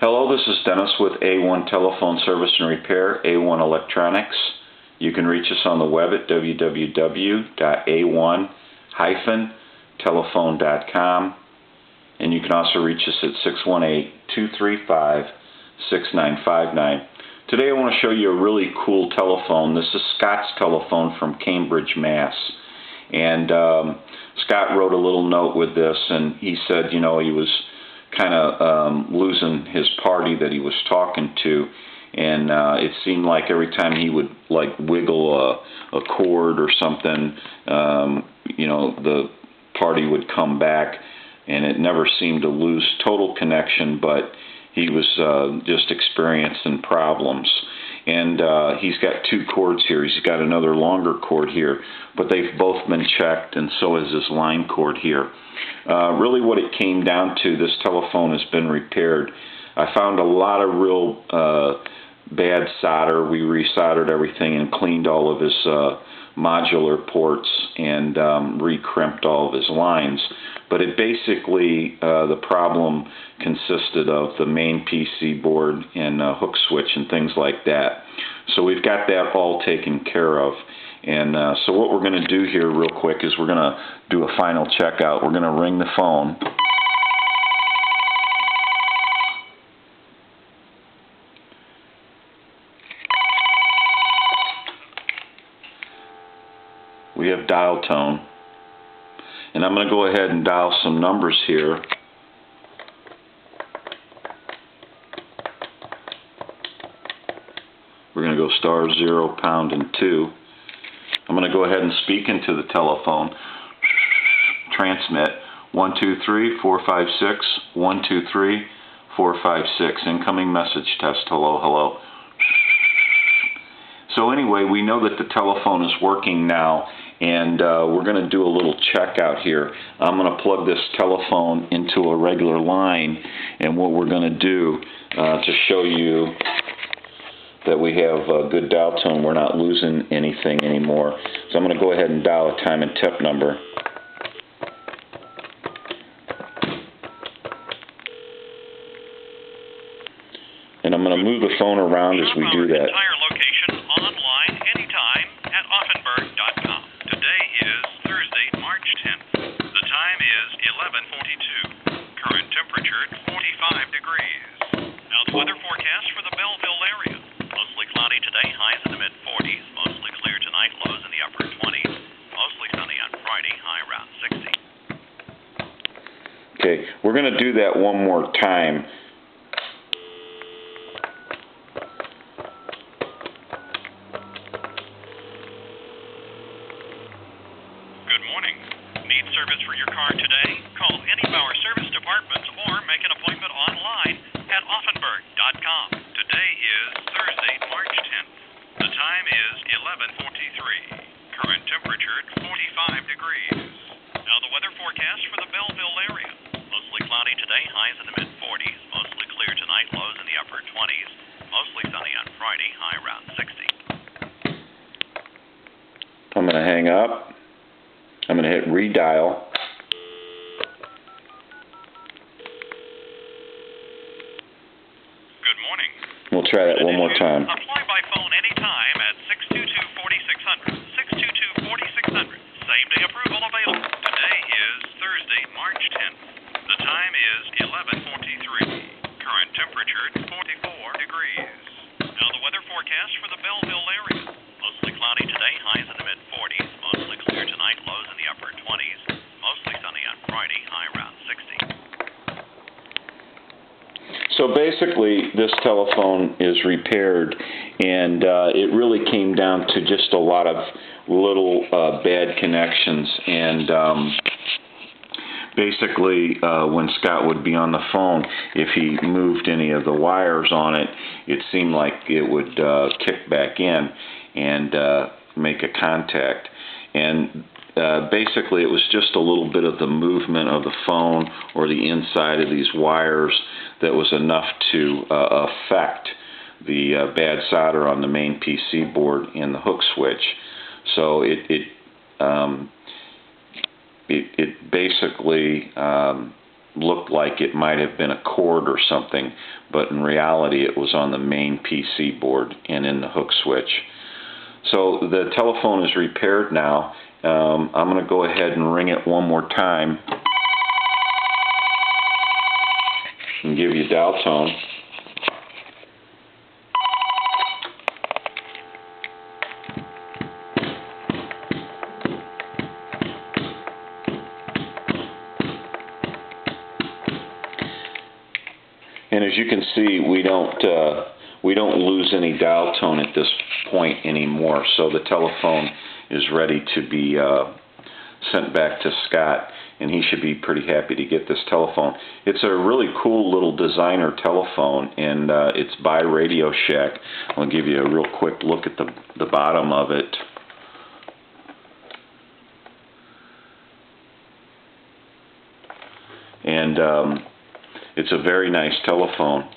Hello, this is Dennis with A1 Telephone Service and Repair, A1 Electronics. You can reach us on the web at www.a1-telephone.com, and you can also reach us at 618-235-6959. Today I want to show you a really cool telephone. This is Scott's telephone from Cambridge, Mass. And Scott wrote a little note with this, and he said, he was kind of losing his party that he was talking to, and it seemed like every time he would wiggle a cord or something, the party would come back, and it never seemed to lose total connection, but he was just experiencing problems. And he's got two cords here. He's got another longer cord here, but they've both been checked, and so is this line cord here. Really what it came down to, this telephone has been repaired. I found a lot of real bad solder. We resoldered everything and cleaned all of his modular ports and re-crimped all of his lines. But it basically, the problem consisted of the main PC board and hook switch and things like that. So we've got that all taken care of. And so what we're going to do here real quick is we're going to do a final checkout. We're going to ring the phone. We have dial tone. And I'm going to go ahead and dial some numbers here. We're going to go *0 pound and 2. I'm going to go ahead and speak into the telephone. Transmit 123-456-123-456. Incoming message test. Hello, hello. So anyway, we know that the telephone is working now, and we're going to do a little check out here. I'm going to plug this telephone into a regular line, and what we're going to do to show you that we have a good dial tone, we're not losing anything anymore. So I'm going to go ahead and dial a time and tip number. And I'm going to move the phone around as we do that. Entire location online anytime at Offenberg.com. Today is Thursday, March 10th. The time is 11:42. Current temperature 45 degrees. Now the weather forecast for the Belleville area. Mostly cloudy today, highs in the mid-40s. Mostly clear tonight, lows in the upper 20s. Mostly sunny on Friday, high around 60. Okay, we're going to do that one more time. Good morning. Need service for your car today? Call any of our service departments or make an appointment online at Offenberg.com. Today is Thursday, March 10th. The time is 11:43. Current temperature 45 degrees. Now the weather forecast for the Belleville area. Mostly cloudy today, highs in the mid-40s. Mostly clear tonight, lows in the upper 20s. Mostly sunny on Friday, high around 60. I'm going to hang up. I'm going to hit redial. Good morning. We'll try that one more time. Apply by phone anytime at 622-4600. 622-4600. Same-day approval available. Today is Thursday, March 10th. The time is 11:43. Current temperature 44 degrees. Now the weather forecast for the Belleville area. Mostly cloudy today, highs in the mid-40s. Mostly clear tonight, lows in the upper 20s. Mostly sunny on Friday, high around 60. So basically, this telephone is repaired, and it really came down to just a lot of little bad connections. And basically, when Scott would be on the phone, if he moved any of the wires on it, it seemed like it would kick back in and make a contact. And basically, it was just a little bit of the movement of the phone or the inside of these wires that was enough to affect the bad solder on the main PC board and the hook switch. So it basically looked like it might have been a cord or something, but in reality it was on the main PC board and in the hook switch. So the telephone is repaired now. I'm going to go ahead and ring it one more time and give you dial tone. And as you can see, we don't lose any dial tone at this point anymore. So the telephone is ready to be sent back to Scott, and he should be pretty happy to get this telephone. It's a really cool little designer telephone, and it's by Radio Shack. I'll give you a real quick look at the bottom of it. And it's a very nice telephone.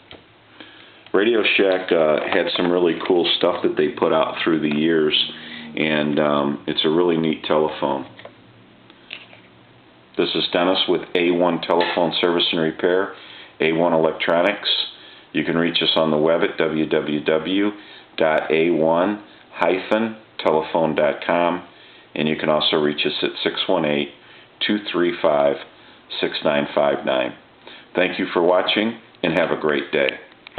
Radio Shack had some really cool stuff that they put out through the years, and it's a really neat telephone. This is Dennis with A1 Telephone Service and Repair, A1 Electronics. You can reach us on the web at www.a1-telephone.com, and you can also reach us at 618-235-6959. Thank you for watching, and have a great day.